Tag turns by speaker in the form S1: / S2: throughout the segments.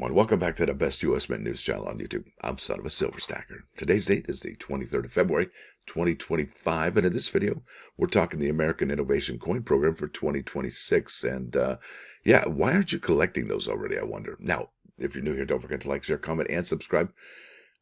S1: everyone. Welcome back to the best U.S. Mint news channel on YouTube. I'm Son of a Silver Stacker. Today's date is the 23rd of February, 2025. And in this video, we're talking the American Innovation Coin Program for 2026. And yeah, why aren't you collecting those already, I wonder? Now, if you're new here, don't forget to like, share, comment, and subscribe.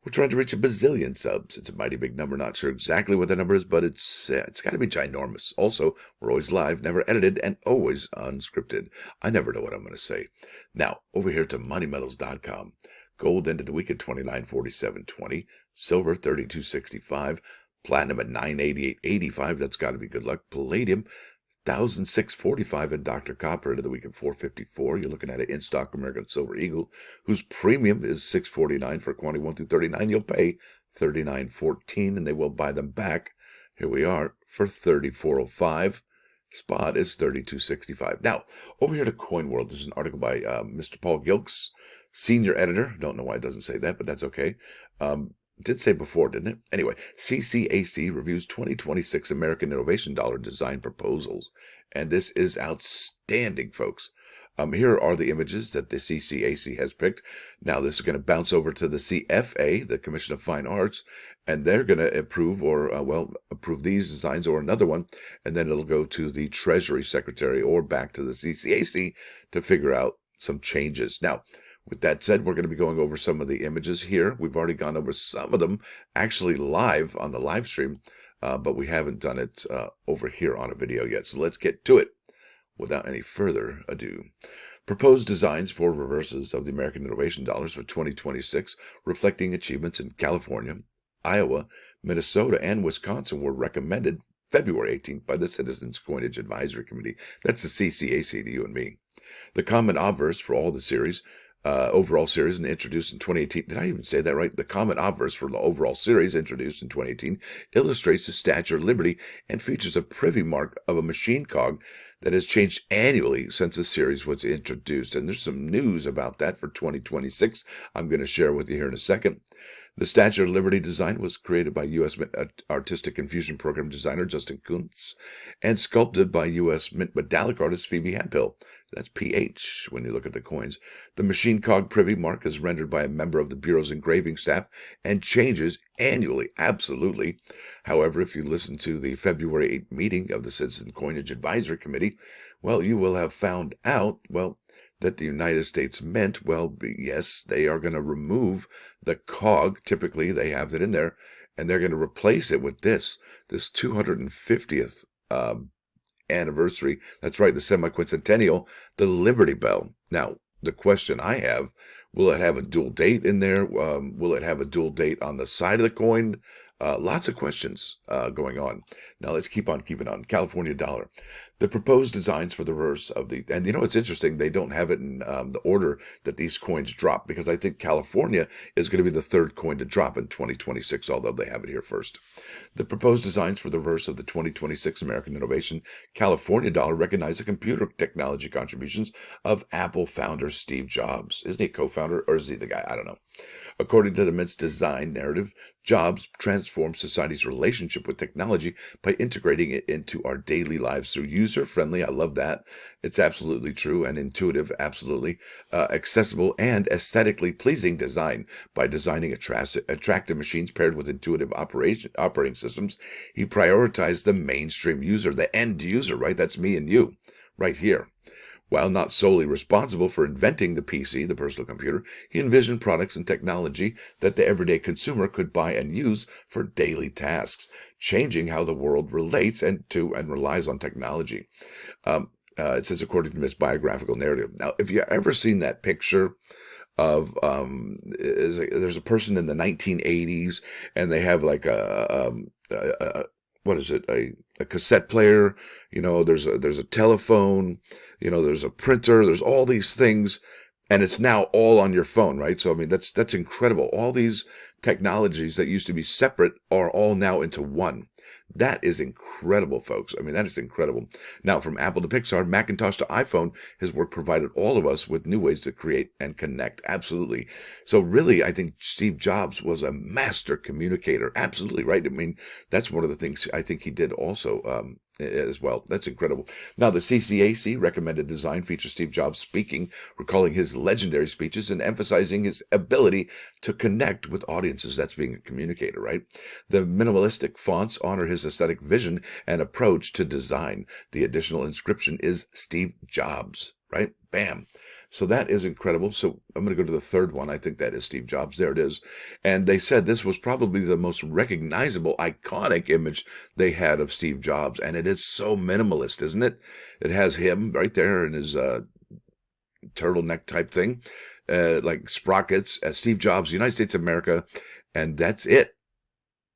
S1: We're trying to reach a bazillion subs. It's a mighty big number. Not sure exactly what the number is, but it's got to be ginormous. Also, we're always live, never edited, and always unscripted. I never know what I'm going to say. Now, over here to moneymetals.com. Gold ended the week at $29.47.20. Silver, $32.65. Platinum at $988.85. That's got to be good luck. Palladium, 1,645, and Dr. Copper into the week at 454. You're looking at an in-stock American Silver Eagle, whose premium is $6.49 for quantity 1 through 39. You'll pay $39.14, and they will buy them back. Here we are for $34.05. Spot is $32.65. Now, over here to Coin World, there's an article by Mr. Paul Gilks, senior editor. Don't know why it doesn't say that, but that's okay. Did say before, didn't it? Anyway, CCAC reviews 2026 American Innovation Dollar design proposals. And this is outstanding, folks. Here are the images that the CCAC has picked. Now, this is going to bounce over to the CFA, the Commission of Fine Arts, and they're going to approve or, approve these designs or another one, and then it'll go to the Treasury Secretary or back to the CCAC to figure out some changes. Now, with that said, we're going to be going over some of the images here. We've already gone over some of them actually live on the live stream, but we haven't done it over here on a video yet. So let's get to it without any further ado. Proposed designs for reverses of the American Innovation Dollars for 2026, reflecting achievements in California, Iowa, Minnesota, and Wisconsin were recommended February 18th by the Citizens Coinage Advisory Committee. That's the CCAC to you and me. The common obverse for all the series, overall series and introduced in 2018. Did I even say that right? The common obverse for the overall series introduced in 2018 illustrates the Statue of Liberty and features a Privy mark of a machine cog that has changed annually since the series was introduced. And there's some news about that for 2026 I'm going to share with you here in a second. The Statue of Liberty design was created by U.S. Mint Artistic Infusion Program designer Justin Kuntz and sculpted by U.S. Mint Medallic artist Phoebe Hemphill. That's PH when you look at the coins. The machine cog Privy mark is rendered by a member of the Bureau's engraving staff and changes annually. Absolutely. However, if you listen to the February 8th meeting of the Citizen Coinage Advisory Committee, well, you will have found out, that the United States Mint, yes, they are going to remove the cog. Typically, they have it in there, and they're going to replace it with this 250th anniversary. That's right, the semi-quincentennial, the Liberty Bell. Now, the question I have, will it have a dual date in there? Will it have a dual date on the side of the coin? Lots of questions going on. Now let's keep on keeping on. California dollar. The proposed designs for the reverse of the, and you know, it's interesting, they don't have it in the order that these coins drop, because I think California is going to be the third coin to drop in 2026, although they have it here first. The proposed designs for the reverse of the 2026 American Innovation California dollar recognize the computer technology contributions of Apple founder Steve Jobs. Isn't he a co-founder, or is he the guy? I don't know. According to the Mint's design narrative, Jobs transformed society's relationship with technology by integrating it into our daily lives through user-friendly, I love that, it's absolutely true, and intuitive, absolutely, accessible and aesthetically pleasing design. By designing attractive machines paired with intuitive operating systems, he prioritized the mainstream user, the end user, right? That's me and you, right here. While not solely responsible for inventing the PC, the personal computer, he envisioned products and technology that the everyday consumer could buy and use for daily tasks, changing how the world relates and relies on technology. It says, according to his biographical narrative. Now, if you've ever seen that picture of there's a person in the 1980s, and they have like what is it? A cassette player, there's a telephone, there's a printer, there's all these things, and it's now all on your phone, right? So, I mean, that's incredible. All these technologies that used to be separate are all now into one. That is incredible, folks. I mean, that is incredible. Now, from Apple to Pixar, Macintosh to iPhone, his work provided all of us with new ways to create and connect. Absolutely. So really, I think Steve Jobs was a master communicator. Absolutely right. I mean, that's one of the things I think he did also as well. That's incredible. Now, the CCAC recommended design features Steve Jobs speaking, recalling his legendary speeches and emphasizing his ability to connect with audiences. That's being a communicator, right? The minimalistic fonts honor his aesthetic vision and approach to design. The additional inscription is Steve Jobs, right? Bam. So that is incredible. So I'm going to go to the third one. I think that is Steve Jobs. There it is. And they said this was probably the most recognizable, iconic image they had of Steve Jobs. And it is so minimalist, isn't it? It has him right there in his turtleneck type thing, like sprockets, Steve Jobs, United States of America. And that's it.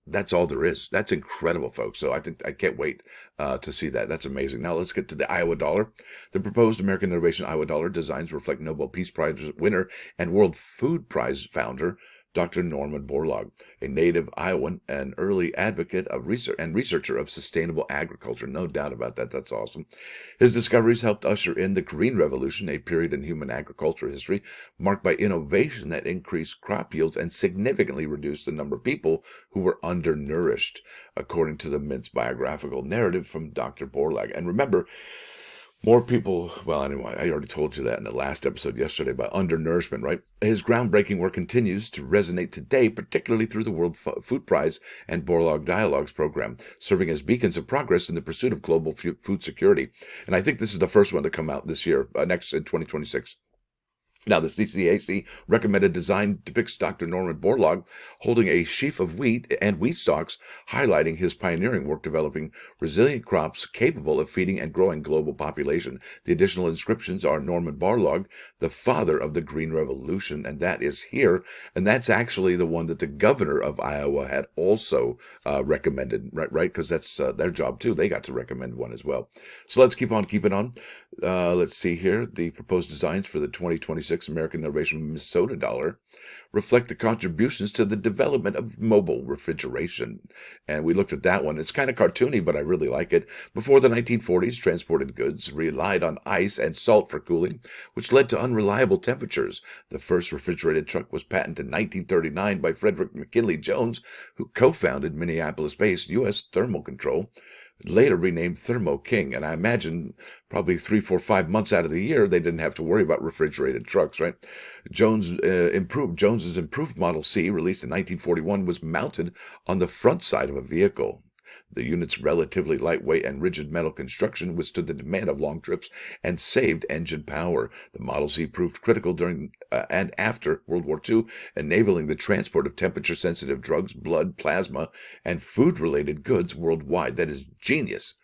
S1: That's all there is. That's incredible, folks. So I can't wait to see that. That's amazing. Now let's get to the Iowa dollar. The proposed American Innovation Iowa dollar designs reflect Nobel Peace Prize winner and World Food Prize founder Dr. Norman Borlaug, a native Iowan and early advocate of research and researcher of sustainable agriculture. No doubt about that. That's awesome. His discoveries helped usher in the Green Revolution, a period in human agriculture history marked by innovation that increased crop yields and significantly reduced the number of people who were undernourished, according to the Mint's biographical narrative from Dr. Borlaug. And remember, more people, well, anyway, I already told you that in the last episode yesterday about undernourishment, right? His groundbreaking work continues to resonate today, particularly through the World Food Prize and Borlaug Dialogues program, serving as beacons of progress in the pursuit of global food security. And I think this is the first one to come out this year, next in 2026. Now, the CCAC recommended design depicts Dr. Norman Borlaug holding a sheaf of wheat and wheat stalks, highlighting his pioneering work developing resilient crops capable of feeding and growing global population. The additional inscriptions are Norman Borlaug, the father of the Green Revolution, and that is here. And that's actually the one that the governor of Iowa had also recommended, right? Because that's their job too. They got to recommend one as well. So let's keep on keeping on. Let's see here. The proposed designs for the 2026 American Innovation Minnesota dollar reflect the contributions to the development of mobile refrigeration. And we looked at that one. It's kind of cartoony, but I really like it. Before the 1940s, transported goods relied on ice and salt for cooling, which led to unreliable temperatures. The first refrigerated truck was patented in 1939 by Frederick McKinley Jones, who co-founded Minneapolis-based U.S. Thermal Control, later renamed Thermo King. And I imagine probably 3, 4, 5 months out of the year, they didn't have to worry about refrigerated trucks, right? Jones's improved Model C, released in 1941, was mounted on the front side of a vehicle. The unit's relatively lightweight and rigid metal construction withstood the demand of long trips and saved engine power. The Model C proved critical during and after World War II, enabling the transport of temperature-sensitive drugs, blood, plasma, and food-related goods worldwide. That is genius.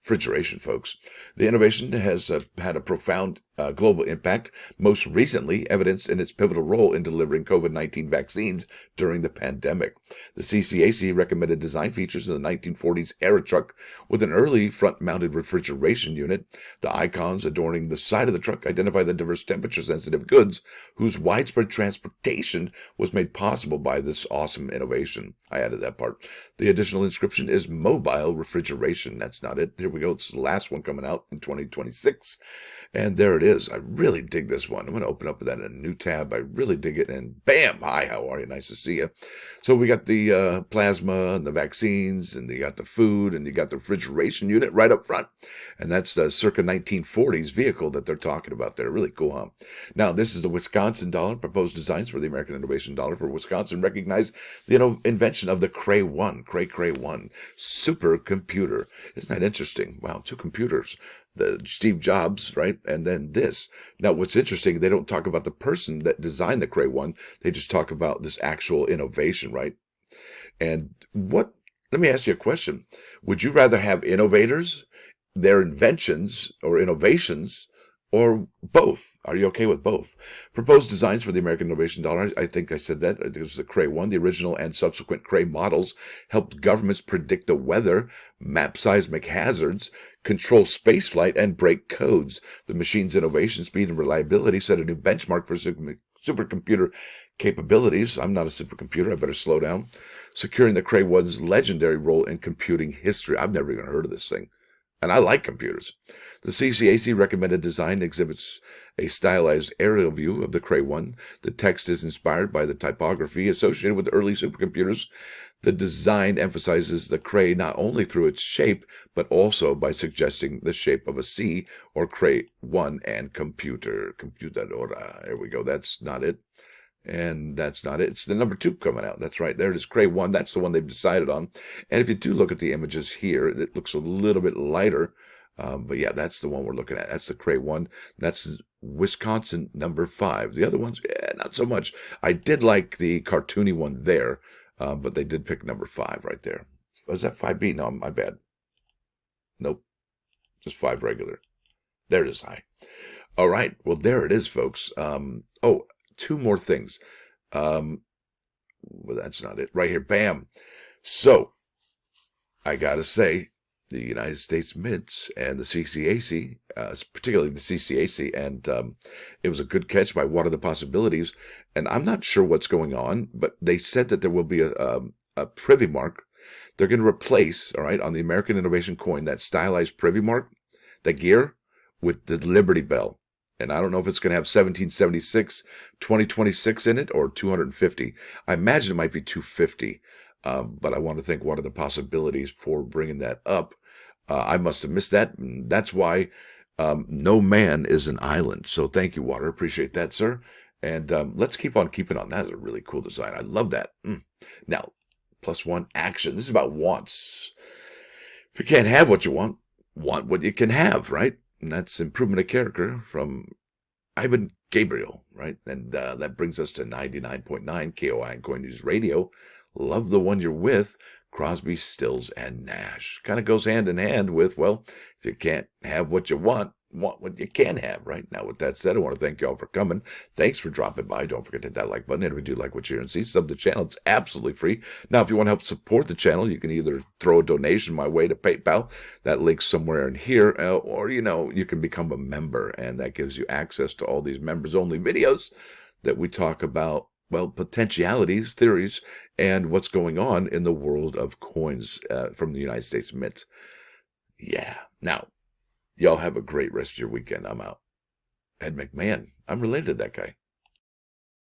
S1: Refrigeration, folks. The innovation has had a profound global impact, most recently evidenced in its pivotal role in delivering COVID-19 vaccines during the pandemic. The CCAC recommended design features in the 1940s era truck with an early front-mounted refrigeration unit. The icons adorning the side of the truck identify the diverse temperature-sensitive goods whose widespread transportation was made possible by this awesome innovation. I added that part. The additional inscription is mobile refrigeration. That's not it. Here we go. It's the last one coming out in 2026. And there it is. I really dig this one. I'm going to open up that in a new tab. I really dig it. And bam! Hi, how are you? Nice to see you. So we got the plasma and the vaccines, and you got the food, and you got the refrigeration unit right up front. And that's the circa 1940s vehicle that they're talking about there. Really cool, huh? Now, this is the Wisconsin dollar. Proposed designs for the American Innovation Dollar for Wisconsin recognize the invention of the Cray 1, Cray 1 supercomputer. Isn't that interesting? Wow, 2 computers. The Steve Jobs, right? And then this. Now, what's interesting, they don't talk about the person that designed the Cray 1. They just talk about this actual innovation, right? And let me ask you a question. Would you rather have innovators, their inventions or innovations, or both? Are you okay with both? Proposed designs for the American Innovation Dollar. I think I said that. It was the Cray 1. The original and subsequent Cray models helped governments predict the weather, map seismic hazards, control spaceflight, and break codes. The machine's innovation, speed, and reliability set a new benchmark for supercomputer capabilities. I'm not a supercomputer. I better slow down. Securing the Cray 1's legendary role in computing history. I've never even heard of this thing. and I like computers. The CCAC recommended design exhibits a stylized aerial view of the Cray 1. The text is inspired by the typography associated with early supercomputers. The design emphasizes the Cray not only through its shape, but also by suggesting the shape of a C, or Cray 1 and computer. Computadora. There we go. That's not it. And that's not it. It's the number 2 coming out. That's right. There it is. Cray 1. That's the one they've decided on. And if you do look at the images here, it looks a little bit lighter. But yeah, that's the one we're looking at. That's the Cray 1. That's Wisconsin number 5. The other ones, not so much. I did like the cartoony one there, but they did pick number 5 right there. Was that 5B? No, my bad. Nope. Just 5 regular. There it is, high. All right. Well, there it is, folks. Oh, 2 more things. Well, that's not it. Right here. Bam. So, I got to say, the United States Mints and the CCAC, particularly the CCAC, and it was a good catch by What Are the Possibilities? And I'm not sure what's going on, but they said that there will be a Privy mark. They're going to replace, all right, on the American Innovation coin, that stylized Privy mark, the gear, with the Liberty Bell. And I don't know if it's going to have 1776, 2026 in it, or 250. I imagine it might be 250. But I want to think, what are the possibilities for bringing that up? I must have missed that. And that's why no man is an island. So thank you, Water. Appreciate that, sir. And let's keep on keeping on. That's a really cool design. I love that. Now, +1 action. This is about wants. If you can't have what you want what you can have, right? And that's improvement of character from Ivan Gabriel, right? And that brings us to 99.9 KOI and Coin News Radio. Love the one you're with. Crosby, Stills, and Nash. Kind of goes hand in hand with, well, if you can't have what you want what you can have, right? Now, with that said, I want to thank you all for coming. Thanks for dropping by. Don't forget to hit that like button. And if you do like what you hear and see, sub the channel. It's absolutely free. Now, if you want to help support the channel, you can either throw a donation my way to PayPal. That link's somewhere in here. Or, you can become a member. And that gives you access to all these members-only videos that we talk about, well, potentialities, theories, and what's going on in the world of coins from the United States Mint. Yeah. Now, y'all have a great rest of your weekend. I'm out. Ed McMahon. I'm related to that guy.